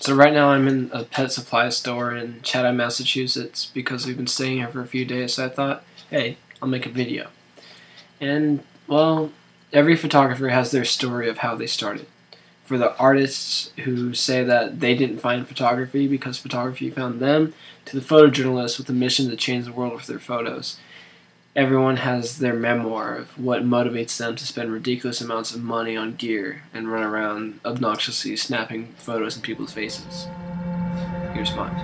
So right now I'm in a pet supply store in Chatham, Massachusetts because we've been staying here for a few days, so I thought, hey, I'll make a video. And, well, every photographer has their story of how they started. For the artists who say that they didn't find photography because photography found them, to the photojournalists with a mission to change the world with their photos. Everyone has their memoir of what motivates them to spend ridiculous amounts of money on gear and run around obnoxiously snapping photos in people's faces. Here's mine.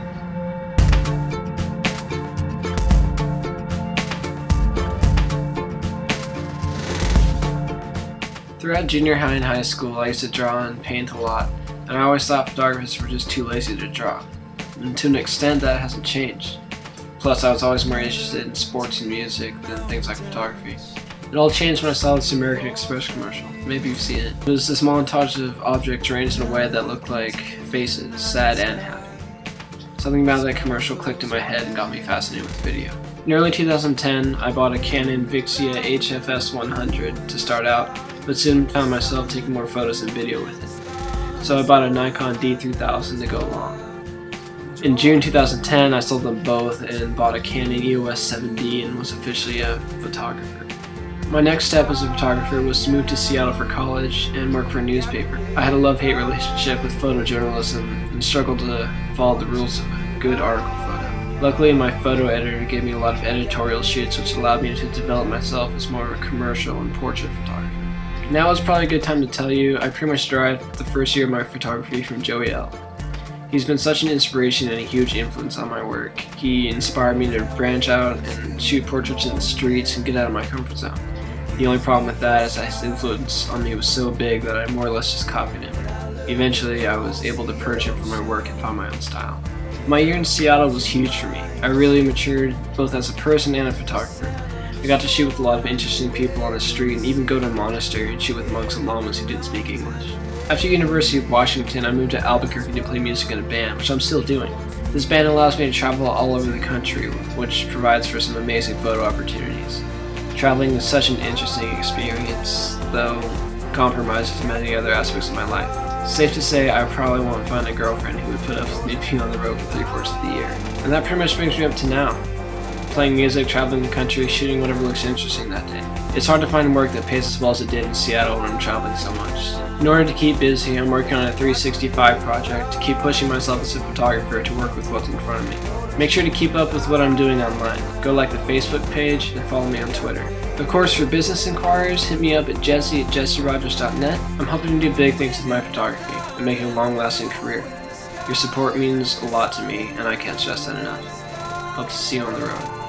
Throughout junior high and high school, I used to draw and paint a lot, and I always thought photographers were just too lazy to draw. And to an extent, that hasn't changed. Plus, I was always more interested in sports and music than things like photography. It all changed when I saw this American Express commercial. Maybe you've seen it. It was this montage of objects arranged in a way that looked like faces, sad and happy. Something about that commercial clicked in my head and got me fascinated with video. In early 2010, I bought a Canon Vixia HFS 100 to start out, but soon found myself taking more photos and video with it. So I bought a Nikon D3000 to go along. In June 2010, I sold them both and bought a Canon EOS 7D and was officially a photographer. My next step as a photographer was to move to Seattle for college and work for a newspaper. I had a love-hate relationship with photojournalism and struggled to follow the rules of a good article photo. Luckily, my photo editor gave me a lot of editorial shoots, which allowed me to develop myself as more of a commercial and portrait photographer. Now is probably a good time to tell you I pretty much derived the first year of my photography from Joey L. He's been such an inspiration and a huge influence on my work. He inspired me to branch out and shoot portraits in the streets and get out of my comfort zone. The only problem with that is that his influence on me was so big that I more or less just copied him. Eventually, I was able to purge him from my work and find my own style. My year in Seattle was huge for me. I really matured both as a person and a photographer. I got to shoot with a lot of interesting people on the street and even go to a monastery and shoot with monks and lamas who didn't speak English. After University of Washington, I moved to Albuquerque to play music in a band, which I'm still doing. This band allows me to travel all over the country, which provides for some amazing photo opportunities. Traveling is such an interesting experience, though compromises many other aspects of my life. Safe to say, I probably won't find a girlfriend who would put up with me being on the road for 3/4 of the year. And that pretty much brings me up to now. Playing music, traveling the country, shooting whatever looks interesting that day. It's hard to find work that pays as well as it did in Seattle when I'm traveling so much. In order to keep busy, I'm working on a 365 project to keep pushing myself as a photographer to work with what's in front of me. Make sure to keep up with what I'm doing online. Go like the Facebook page and follow me on Twitter. Of course, for business inquiries, hit me up at jesse@jesserogers.net. I'm hoping to do big things with my photography and make it a long-lasting career. Your support means a lot to me, and I can't stress that enough. Hope to see you on the road.